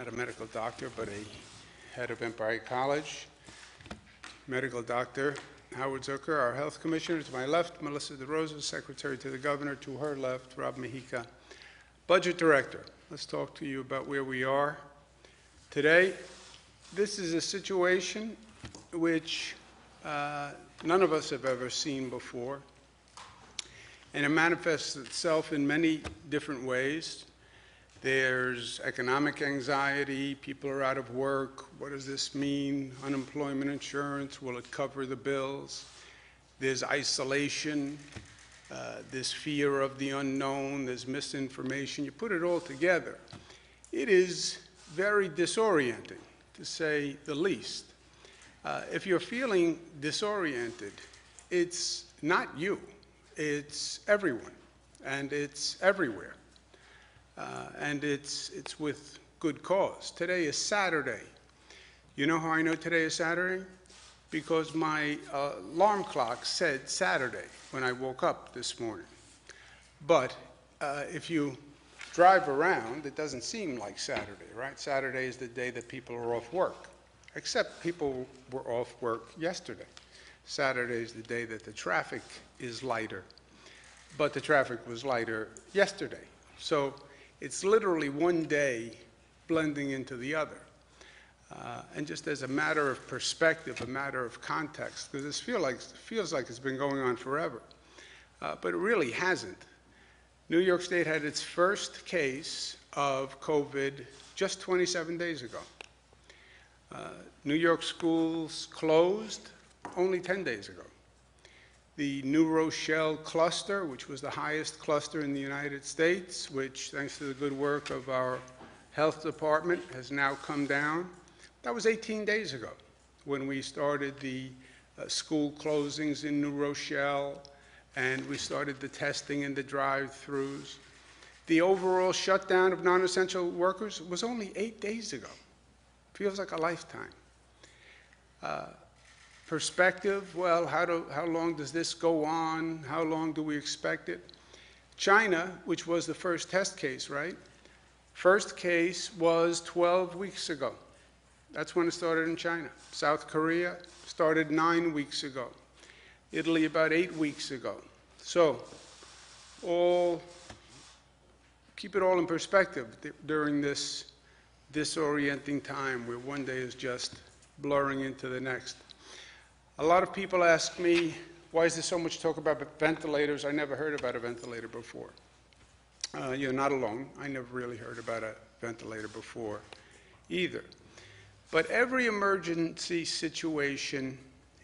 Not a medical doctor, but a head of Empire College. Medical doctor Howard Zucker, our health commissioner. To my left, Melissa DeRosa, secretary to the governor. To her left, Rob Mejica, budget director. Let's talk to you about where we are today. This is a situation which none of us have ever seen before, and it manifests itself in many different ways. There's economic anxiety, people are out of work, what does this mean? Unemployment insurance, will it cover the bills? There's isolation, there's fear of the unknown, there's misinformation. You put it all together, it is very disorienting, to say the least. If you're feeling disoriented, it's not you, it's everyone, and it's everywhere. And it's with good cause. Today is Saturday. You know how I know today is Saturday? Because my alarm clock said Saturday when I woke up this morning. But if you drive around, it doesn't seem like Saturday, right? Saturday is the day that people are off work, except people were off work yesterday. Saturday is the day that the traffic is lighter, but the traffic was lighter yesterday. So it's literally one day blending into the other. And just as a matter of perspective, a matter of context, because this feels like it's been going on forever, but it really hasn't. New York State had its first case of COVID just 27 days ago. New York schools closed only 10 days ago. The New Rochelle cluster, which was the highest cluster in the United States, which, thanks to the good work of our health department, has now come down. That was 18 days ago when we started the school closings in New Rochelle, and we started the testing and the drive-thrus. The overall shutdown of non-essential workers was only 8 days ago. Feels like a lifetime. Perspective, well, how long does this go on? How long do we expect it? China, which was the first test case, right? First case was 12 weeks ago. That's when it started in China. South Korea started 9 weeks ago. Italy about 8 weeks ago. So, keep it all in perspective during this disorienting time where one day is just blurring into the next. A lot of people ask me, why is there so much talk about ventilators? I never heard about a ventilator before. You're not alone. I never really heard about a ventilator before either. But every emergency situation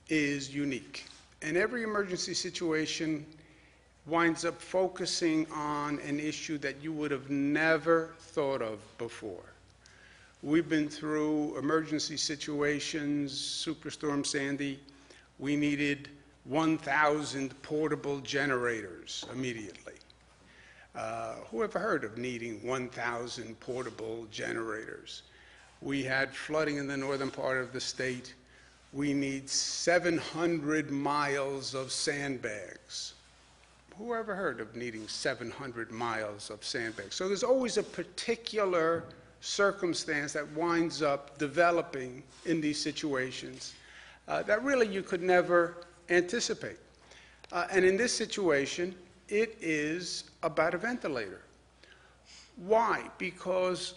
is unique. And every emergency situation winds up focusing on an issue that you would have never thought of before. We've been through emergency situations, Superstorm Sandy. We needed 1,000 portable generators immediately. Who ever heard of needing 1,000 portable generators? We had flooding in the northern part of the state. We need 700 miles of sandbags. Who ever heard of needing 700 miles of sandbags? So there's always a particular circumstance that winds up developing in these situations that really you could never anticipate. And in this situation, it is about a ventilator. Why? Because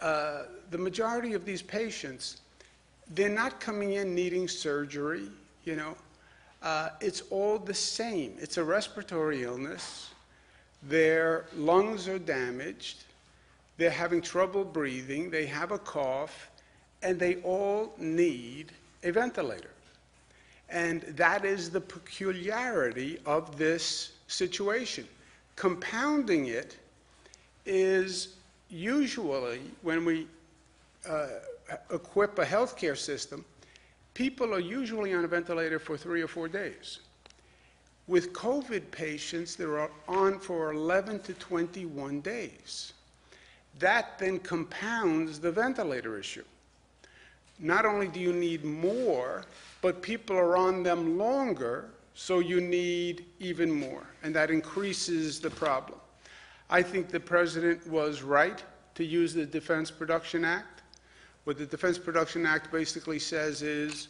the majority of these patients, they're not coming in needing surgery, you know. It's all the same. It's a respiratory illness. Their lungs are damaged. They're having trouble breathing. They have a cough. And they all need a ventilator. And that is the peculiarity of this situation. Compounding it is usually when we equip a healthcare system, people are usually on a ventilator for 3 or 4 days. With COVID patients, they're on for 11 to 21 days. That then compounds the ventilator issue. Not only do you need more, but people are on them longer, so you need even more, and that increases the problem. I think the president was right to use the Defense Production Act. What the Defense Production Act basically says is,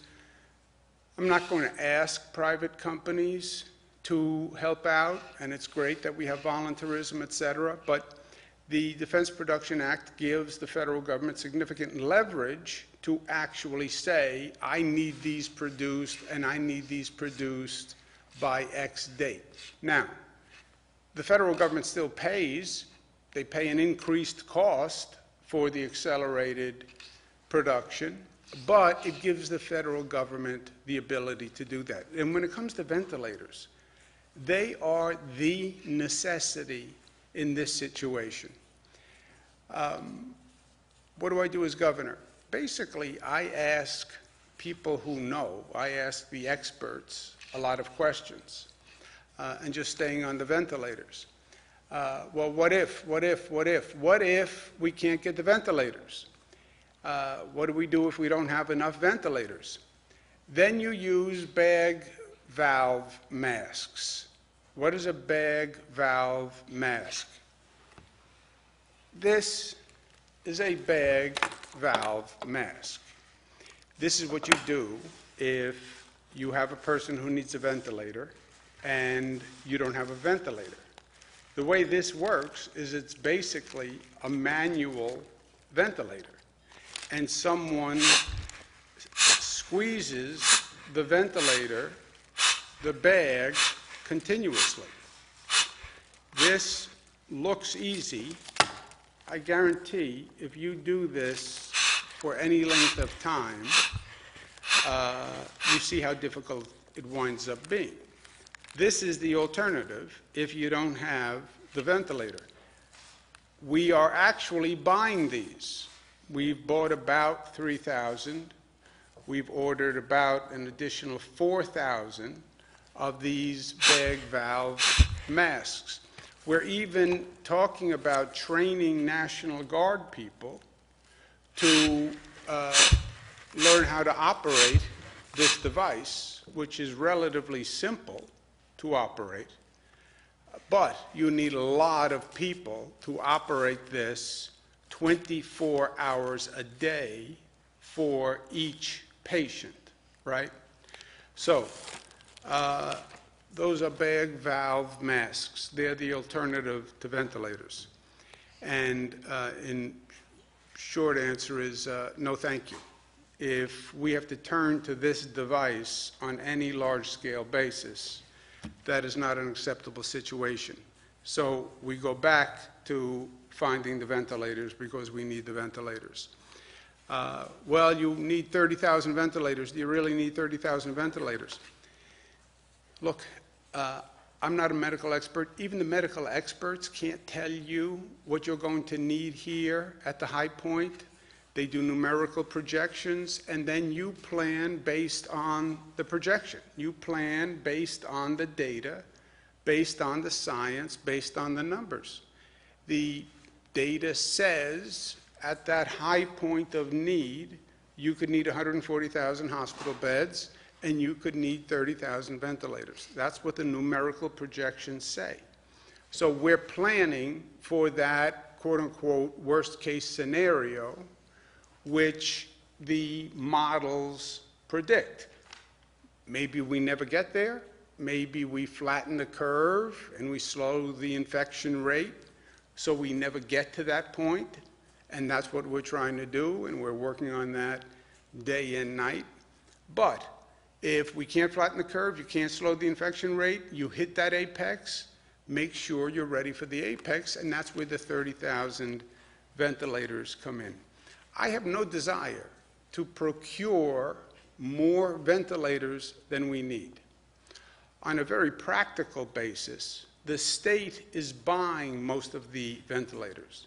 I'm not going to ask private companies to help out, and it's great that we have voluntarism, et cetera, but the Defense Production Act gives the federal government significant leverage to actually say, I need these produced, and I need these produced by X date. Now, the federal government still pays. They pay an increased cost for the accelerated production, but it gives the federal government the ability to do that. And when it comes to ventilators, they are the necessity in this situation. What do I do as governor? Basically, I ask people who know, I ask the experts a lot of questions. And just staying on the ventilators. Well, what if we can't get the ventilators? What do we do if we don't have enough ventilators? Then you use bag valve masks. What is a bag valve mask? This is a bag valve mask. This is what you do if you have a person who needs a ventilator and you don't have a ventilator. The way this works is it's basically a manual ventilator, and someone squeezes the ventilator, the bag, continuously. This looks easy. I guarantee if you do this for any length of time, you see how difficult it winds up being. This is the alternative if you don't have the ventilator. We are actually buying these. We've bought about 3,000. We've ordered about an additional 4,000 of these bag valve masks. We're even talking about training National Guard people to learn how to operate this device, which is relatively simple to operate, but you need a lot of people to operate this 24 hours a day for each patient, right? So those are bag valve masks. They're the alternative to ventilators. And in short answer is no thank you. If we have to turn to this device on any large-scale basis, that is not an acceptable situation. So we go back to finding the ventilators because we need the ventilators. Well, you need 30,000 ventilators. Do you really need 30,000 ventilators? Look, I'm not a medical expert. Even the medical experts can't tell you what you're going to need here at the high point. They do numerical projections, and then you plan based on the projection. You plan based on the data, based on the science, based on the numbers. The data says at that high point of need, you could need 140,000 hospital beds, and you could need 30,000 ventilators. That's what the numerical projections say. So we're planning for that quote-unquote worst-case scenario, which the models predict. Maybe we never get there. Maybe we flatten the curve and we slow the infection rate so we never get to that point. And that's what we're trying to do, and we're working on that day and night. But if we can't flatten the curve, you can't slow the infection rate, you hit that apex, make sure you're ready for the apex, and that's where the 30,000 ventilators come in. I have no desire to procure more ventilators than we need. On a very practical basis, the state is buying most of the ventilators.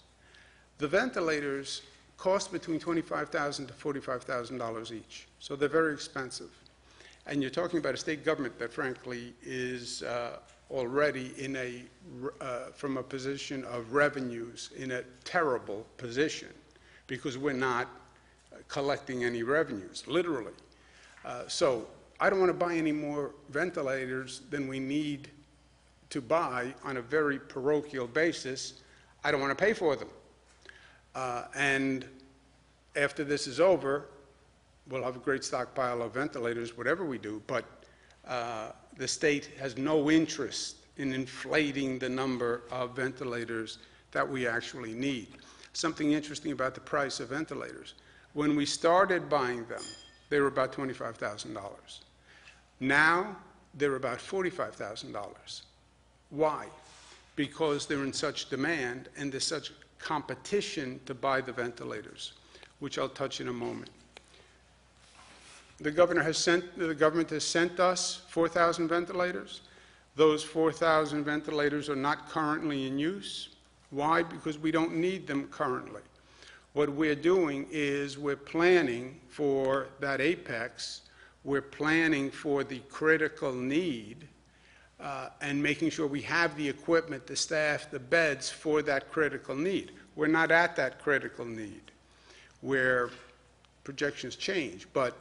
The ventilators cost between $25,000 to $45,000 each, so they're very expensive. And you're talking about a state government that, frankly, is already in from a position of revenues in a terrible position, because we're not collecting any revenues, literally. So I don't want to buy any more ventilators than we need to buy on a very parochial basis. I don't want to pay for them. And after this is over, we'll have a great stockpile of ventilators, whatever we do, but the state has no interest in inflating the number of ventilators that we actually need. Something interesting about the price of ventilators. When we started buying them, they were about $25,000. Now, they're about $45,000. Why? Because they're in such demand and there's such competition to buy the ventilators, which I'll touch in a moment. The government has sent us 4,000 ventilators. Those 4,000 ventilators are not currently in use. Why? Because we don't need them currently. What we're doing is we're planning for that apex. We're planning for the critical need and making sure we have the equipment, the staff, the beds for that critical need. We're not at that critical need where projections change, but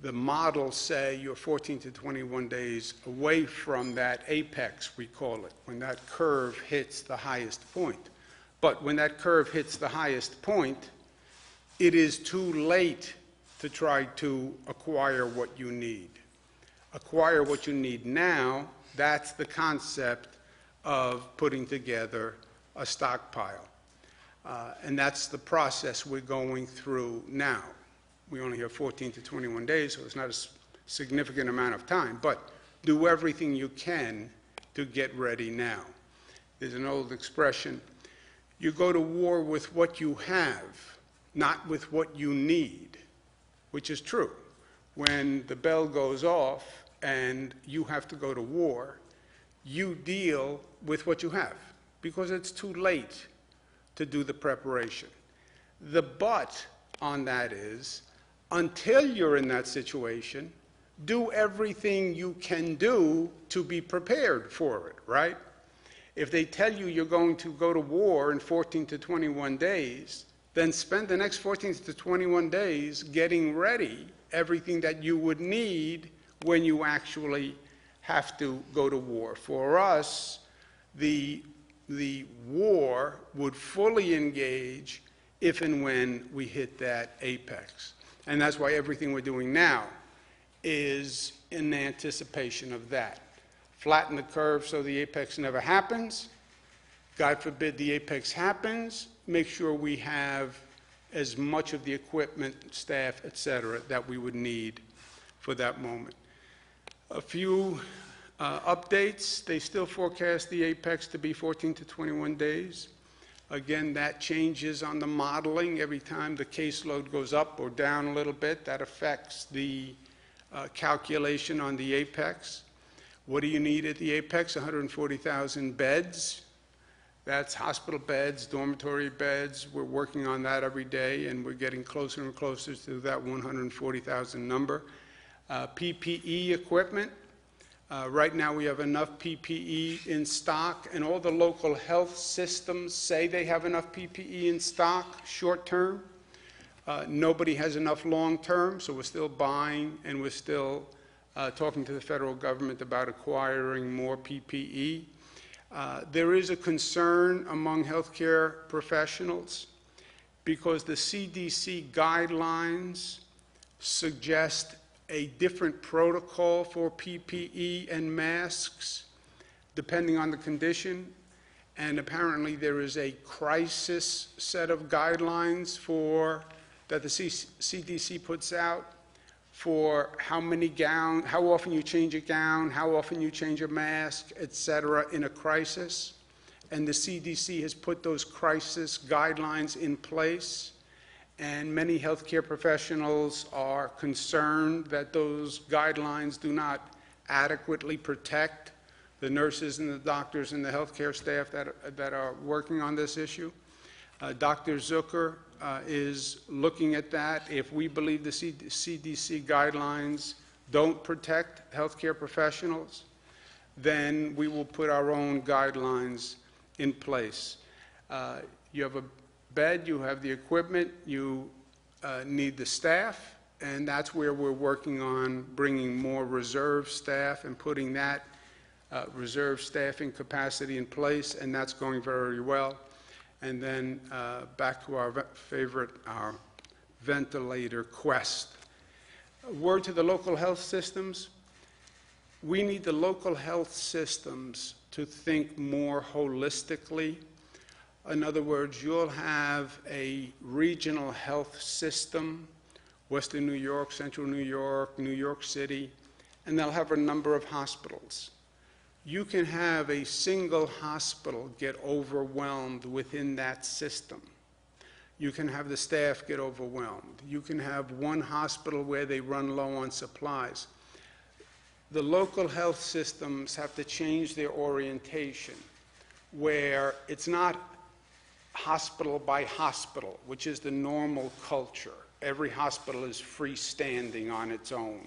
the models say you're 14 to 21 days away from that apex, we call it, when that curve hits the highest point. But when that curve hits the highest point, it is too late to try to acquire what you need. Acquire what you need now, that's the concept of putting together a stockpile. And that's the process we're going through now. We only have 14 to 21 days, so it's not a significant amount of time, but do everything you can to get ready now. There's an old expression, you go to war with what you have, not with what you need, which is true. When the bell goes off and you have to go to war, you deal with what you have because it's too late to do the preparation. The but on that is, until you're in that situation, do everything you can do to be prepared for it, right? If they tell you you're going to go to war in 14 to 21 days, then spend the next 14 to 21 days getting ready everything that you would need when you actually have to go to war. For us, the war would fully engage if and when we hit that apex. And that's why everything we're doing now is in anticipation of that. Flatten the curve so the apex never happens. God forbid the apex happens. Make sure we have as much of the equipment, staff, et cetera, that we would need for that moment. A few updates. They still forecast the apex to be 14 to 21 days. Again, that changes on the modeling. Every time the caseload goes up or down a little bit, that affects the calculation on the apex. What do you need at the apex? 140,000 beds. That's hospital beds, dormitory beds. We're working on that every day, and we're getting closer and closer to that 140,000 number. PPE equipment. Right now we have enough PPE in stock, and all the local health systems say they have enough PPE in stock short term. Nobody has enough long term, so we're still buying, and we're still talking to the federal government about acquiring more PPE. There is a concern among healthcare professionals because the CDC guidelines suggest a different protocol for PPE and masks depending on the condition, and apparently there is a crisis set of guidelines that the CDC puts out for how often you change a gown, how often you change a mask, et cetera, in a crisis. And the CDC has put those crisis guidelines in place. And many healthcare professionals are concerned that those guidelines do not adequately protect the nurses and the doctors and the healthcare staff that are working on this issue. Dr. Zucker is looking at that. If we believe the CDC guidelines don't protect healthcare professionals, then we will put our own guidelines in place. You have a bed, you have the equipment, you need the staff, and that's where we're working on bringing more reserve staff and putting that reserve staffing capacity in place, and that's going very well. and then back to our favorite, our ventilator quest. A word to the local health systems. We need the local health systems to think more holistically. In other words, you'll have a regional health system, Western New York, Central New York, New York City, and they'll have a number of hospitals. You can have a single hospital get overwhelmed within that system. You can have the staff get overwhelmed. You can have one hospital where they run low on supplies. The local health systems have to change their orientation, where it's not hospital by hospital, which is the normal culture. Every hospital is freestanding on its own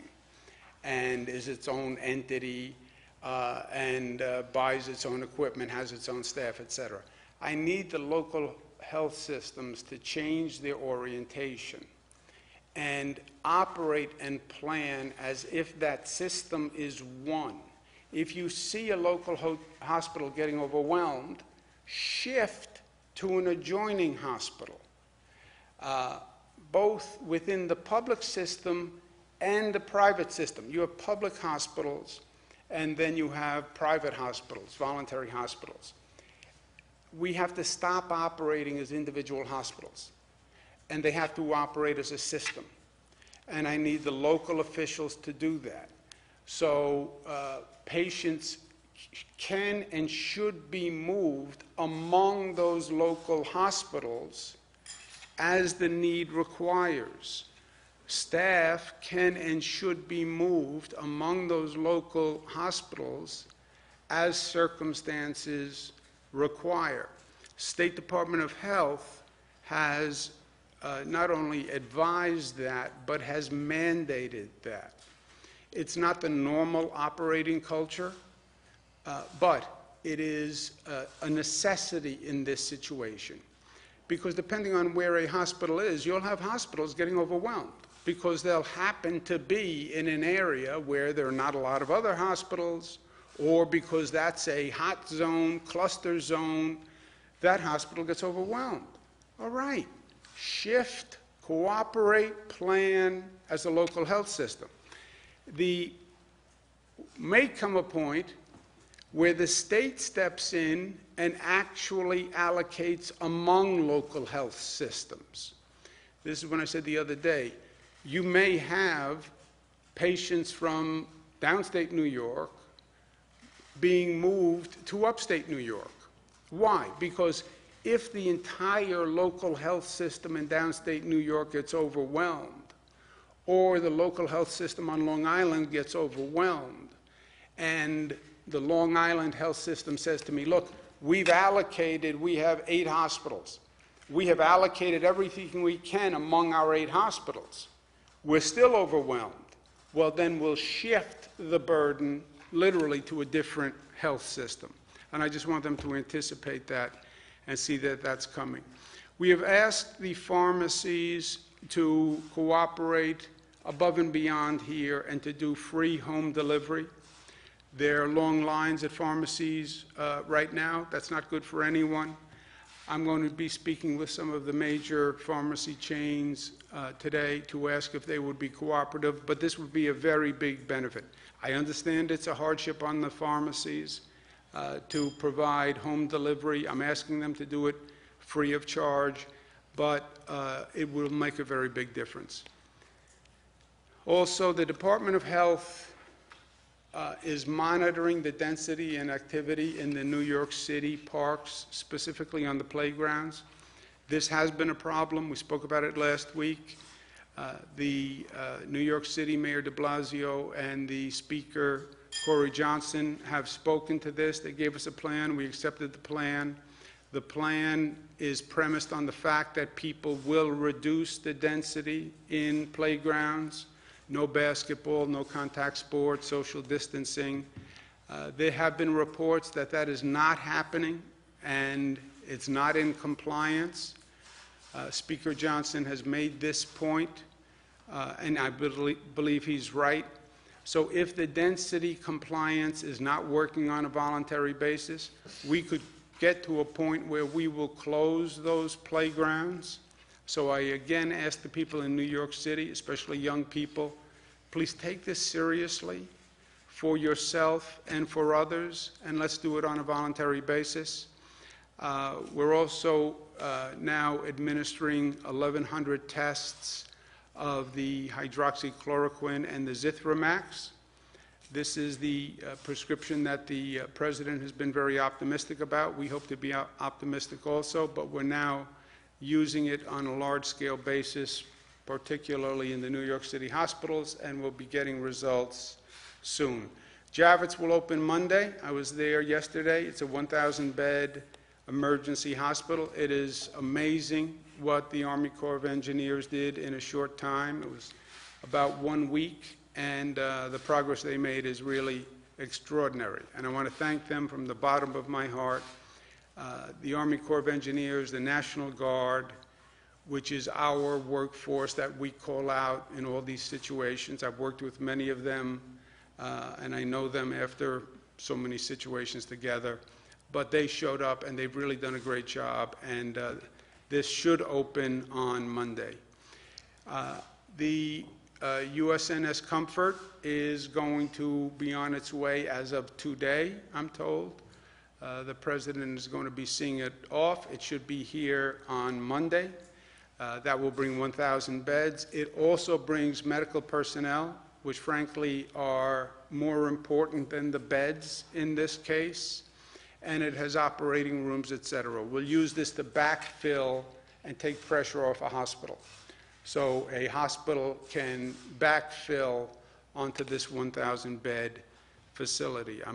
and is its own entity and buys its own equipment, has its own staff, etc. I need the local health systems to change their orientation and operate and plan as if that system is one. If you see a local hospital getting overwhelmed, shift to an adjoining hospital, both within the public system and the private system. You have public hospitals, and then you have private hospitals, voluntary hospitals. We have to stop operating as individual hospitals, and they have to operate as a system. And I need the local officials to do that. So patients can and should be moved among those local hospitals as the need requires. Staff can and should be moved among those local hospitals as circumstances require. State Department of Health has not only advised that, but has mandated that. It's not the normal operating culture, but it is a necessity in this situation. Because depending on where a hospital is, you'll have hospitals getting overwhelmed because they'll happen to be in an area where there are not a lot of other hospitals, or because that's a hot zone, cluster zone, that hospital gets overwhelmed. All right, shift, cooperate, plan as a local health system. May come a point where the state steps in and actually allocates among local health systems. This is when I said the other day, you may have patients from downstate New York being moved to upstate New York. Why? Because if the entire local health system in downstate New York gets overwhelmed, or the local health system on Long Island gets overwhelmed, and the Long Island health system says to me, look, we have 8 hospitals. We have allocated everything we can among our 8 hospitals. We're still overwhelmed. Well, then we'll shift the burden literally to a different health system. And I just want them to anticipate that and see that that's coming. We have asked the pharmacies to cooperate above and beyond here and to do free home delivery. There are long lines at pharmacies right now. That's not good for anyone. I'm going to be speaking with some of the major pharmacy chains today to ask if they would be cooperative, but this would be a very big benefit. I understand it's a hardship on the pharmacies to provide home delivery. I'm asking them to do it free of charge, but it will make a very big difference. Also, the Department of Health is monitoring the density and activity in the New York City parks, specifically on the playgrounds. This has been a problem. We spoke about it last week. The New York City Mayor de Blasio and the Speaker, Corey Johnson, have spoken to this. They gave us a plan. We accepted the plan. The plan is premised on the fact that people will reduce the density in playgrounds. No basketball, no contact sports, social distancing. There have been reports that that is not happening and it's not in compliance. Speaker Johnson has made this point, and I believe he's right. So if the density compliance is not working on a voluntary basis, we could get to a point where we will close those playgrounds. So I again ask the people in New York City, especially young people, please take this seriously for yourself and for others, and let's do it on a voluntary basis. We're also now administering 1,100 tests of the hydroxychloroquine and the Zithromax. This is the prescription that the President has been very optimistic about. We hope to be optimistic also, but we're now using it on a large-scale basis, particularly in the New York City hospitals, and we'll be getting results soon. Javits will open Monday. I was there yesterday. It's a 1,000-bed emergency hospital. It is amazing what the Army Corps of Engineers did in a short time. It was about 1 week, and the progress they made is really extraordinary. And I want to thank them from the bottom of my heart. The Army Corps of Engineers, the National Guard, which is our workforce that we call out in all these situations. I've worked with many of them, and I know them after so many situations together. But they showed up, and they've really done a great job, and this should open on Monday. The USNS Comfort is going to be on its way as of today, I'm told. The President is going to be seeing it off. It should be here on Monday. That will bring 1,000 beds. It also brings medical personnel, which frankly are more important than the beds in this case, and it has operating rooms, etc. We'll use this to backfill and take pressure off a hospital. So a hospital can backfill onto this 1,000-bed facility. I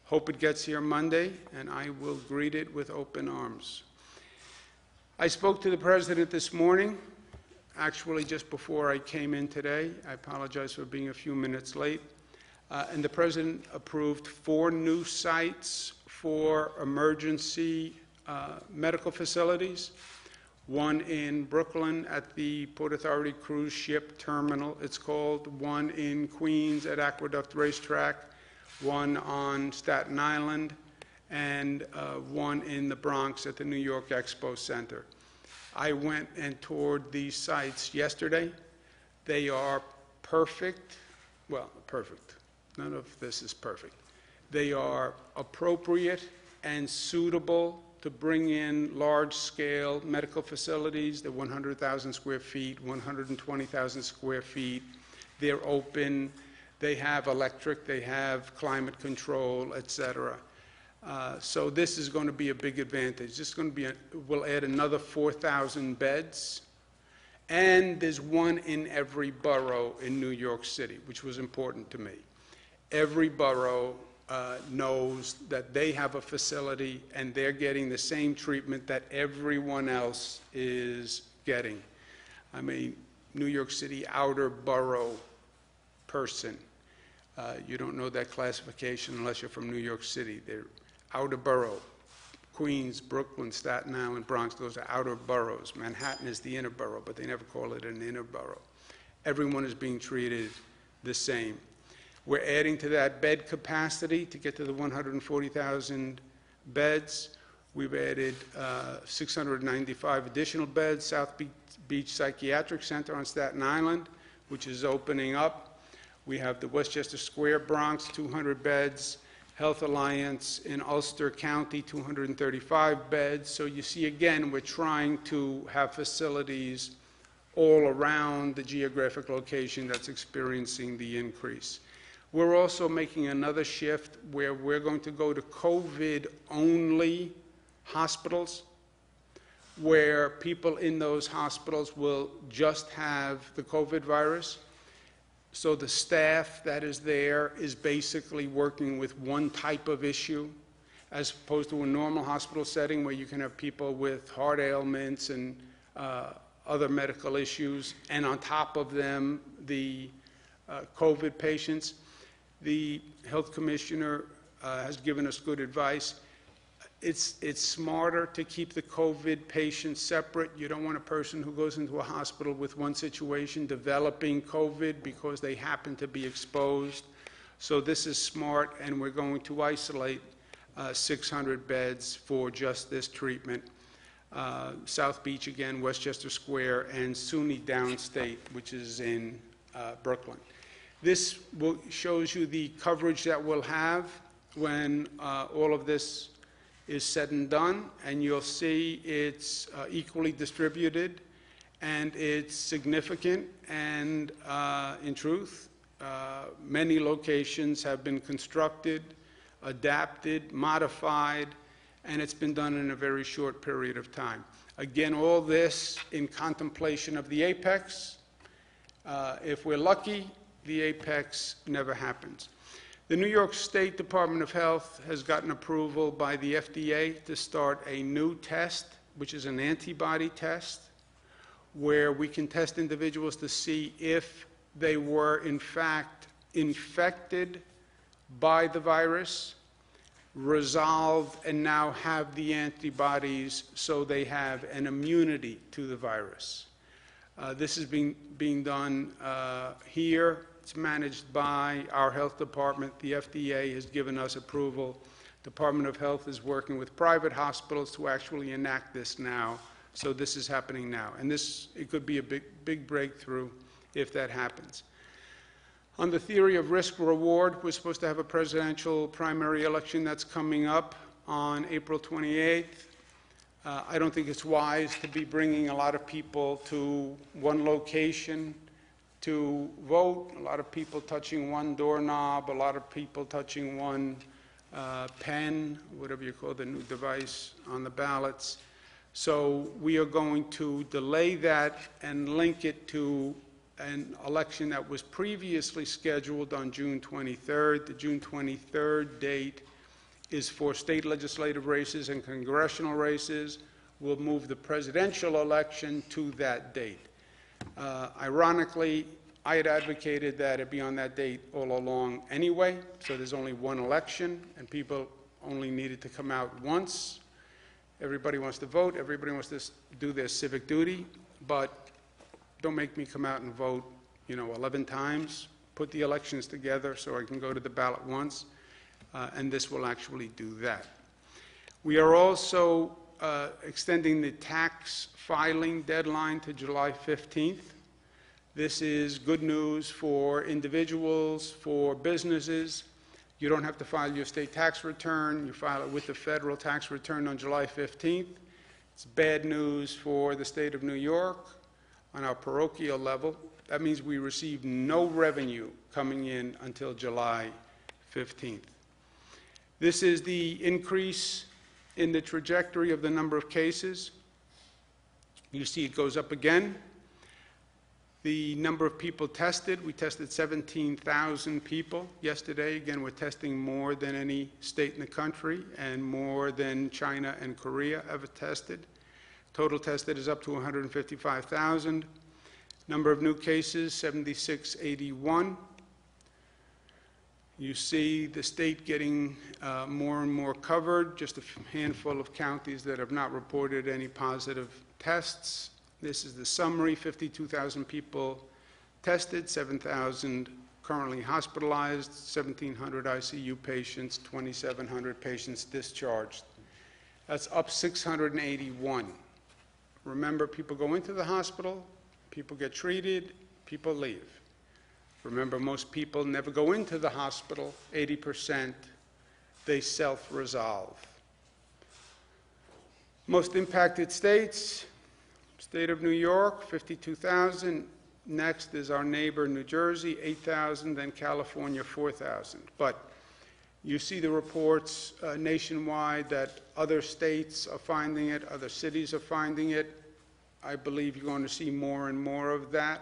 hope it gets here Monday, and I will greet it with open arms. I spoke to the President this morning, actually just before I came in today. I apologize for being a few minutes late. And the President approved 4 new sites for emergency medical facilities. One in Brooklyn at the Port Authority Cruise Ship Terminal, it's called. One in Queens at Aqueduct Racetrack. One on Staten Island. And one in the Bronx at the New York Expo Center. I went and toured these sites yesterday. They are perfect. Well, perfect. None of this is perfect. They are appropriate and suitable to bring in large-scale medical facilities. They're 100,000 square feet, 120,000 square feet. They're open. They have electric. They have climate control, etc. So this is going to be a big advantage. This is going to be we'll add another 4,000 beds, and there's one in every borough in New York City, which was important to me. Every borough knows that they have a facility and they're getting the same treatment that everyone else is getting. I mean, New York City outer borough person. You don't know that classification unless you're from New York City. They're outer borough. Queens, Brooklyn, Staten Island, Bronx, those are outer boroughs. Manhattan is the inner borough, but they never call it an inner borough. Everyone is being treated the same. We're adding to that bed capacity to get to the 140,000 beds. We've added 695 additional beds. South Beach Psychiatric Center on Staten Island, which is opening up. We have the Westchester Square Bronx, 200 beds. Health Alliance in Ulster County, 235 beds. So you see, again, we're trying to have facilities all around the geographic location that's experiencing the increase. We're also making another shift where we're going to go to COVID-only hospitals, where people in those hospitals will just have the COVID virus. So the staff that is there is basically working with one type of issue, as opposed to a normal hospital setting where you can have people with heart ailments and other medical issues, and on top of them, the COVID patients. The health commissioner has given us good advice. It's smarter to keep the COVID patients separate. You don't want a person who goes into a hospital with one situation developing COVID because they happen to be exposed. So this is smart, and we're going to isolate 600 beds for just this treatment. South Beach again, Westchester Square, and SUNY Downstate, which is in Brooklyn. This shows you the coverage that we'll have when all of this is said and done, and you'll see it's equally distributed, and it's significant, and in truth, many locations have been constructed, adapted, modified, and it's been done in a very short period of time. Again, all this in contemplation of the apex. If we're lucky, the apex never happens. The New York State Department of Health has gotten approval by the FDA to start a new test, which is an antibody test, where we can test individuals to see if they were in fact infected by the virus, resolved, and now have the antibodies so they have an immunity to the virus. This is being done here. It's managed by our health department. The FDA has given us approval. Department of Health is working with private hospitals to actually enact this now. So this is happening now. And it could be a big breakthrough if that happens. On the theory of risk-reward, we're supposed to have a presidential primary election that's coming up on April 28th. I don't think it's wise to be bringing a lot of people to one location to vote, a lot of people touching one doorknob, a lot of people touching one pen, whatever you call the new device on the ballots. So we are going to delay that and link it to an election that was previously scheduled on June 23rd. The June 23rd date is for state legislative races and congressional races. We'll move the presidential election to that date. Ironically, I had advocated that it be on that date all along anyway, so there's only one election, and people only needed to come out once. Everybody wants to vote, everybody wants to do their civic duty, but don't make me come out and vote, 11 times. Put the elections together so I can go to the ballot once, and this will actually do that. We are also extending the tax filing deadline to July 15th. This is good news for individuals, for businesses. You don't have to file your state tax return. You file it with the federal tax return on July 15th. It's bad news for the state of New York on our parochial level. That means we receive no revenue coming in until July 15th. This is the increase in the trajectory of the number of cases. You see it goes up again. The number of people tested, we tested 17,000 people yesterday. Again, we're testing more than any state in the country and more than China and Korea ever tested. Total tested is up to 155,000. Number of new cases, 7681. You see the state getting more and more covered, just a handful of counties that have not reported any positive tests. This is the summary: 52,000 people tested, 7,000 currently hospitalized, 1,700 ICU patients, 2,700 patients discharged. That's up 681. Remember, people go into the hospital, people get treated, people leave. Remember, most people never go into the hospital, 80%, they self-resolve. Most impacted states: State of New York, 52,000. Next is our neighbor, New Jersey, 8,000, then California, 4,000. But you see the reports nationwide that other states are finding it, other cities are finding it. I believe you're going to see more and more of that.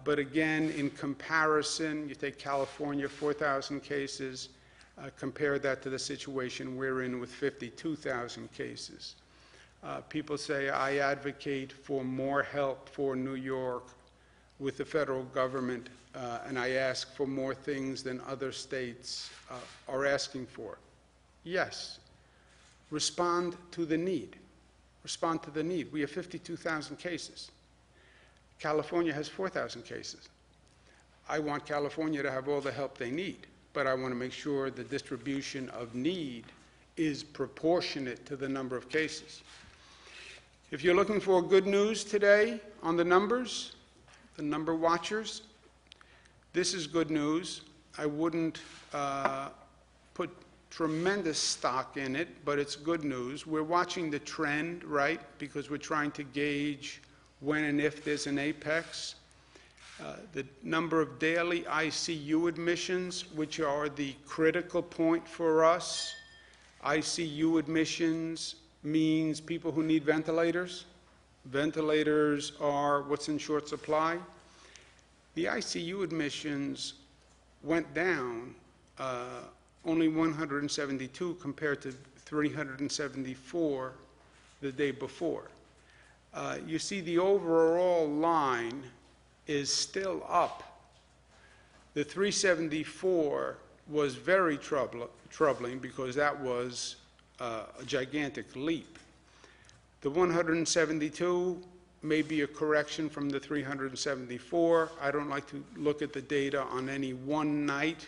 But again, in comparison, you take California, 4,000 cases, compare that to the situation we're in with 52,000 cases. People say, I advocate for more help for New York with the federal government, and I ask for more things than other states are asking for. Yes, respond to the need. Respond to the need. We have 52,000 cases. California has 4,000 cases. I want California to have all the help they need, but I want to make sure the distribution of need is proportionate to the number of cases. If you're looking for good news today on the numbers, the number watchers, this is good news. I wouldn't put tremendous stock in it, but it's good news. We're watching the trend, right, because we're trying to gauge when and if there's an apex. The number of daily ICU admissions, which are the critical point for us. ICU admissions means people who need ventilators. Ventilators are what's in short supply. The ICU admissions went down only 172 compared to 374 the day before. You see the overall line is still up. The 374 was very troubling because that was a gigantic leap. The 172 may be a correction from the 374. I don't like to look at the data on any one night.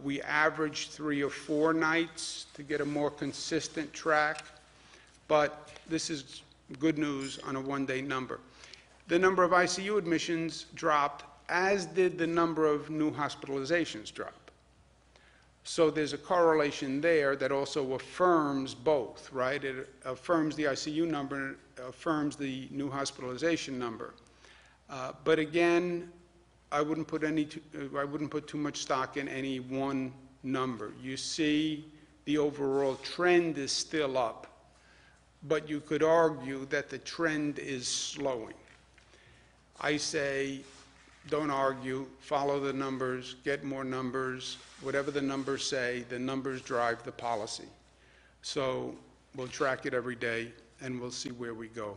We average 3 or 4 nights to get a more consistent track, but this is good news on a one-day number. The number of ICU admissions dropped, as did the number of new hospitalizations drop. So there's a correlation there that also affirms both, right? It affirms the ICU number and it affirms the new hospitalization number. But again, I wouldn't put too much stock in any one number. You see the overall trend is still up, but you could argue that the trend is slowing. I say, don't argue, follow the numbers, get more numbers. Whatever the numbers say, the numbers drive the policy. So we'll track it every day, and we'll see where we go.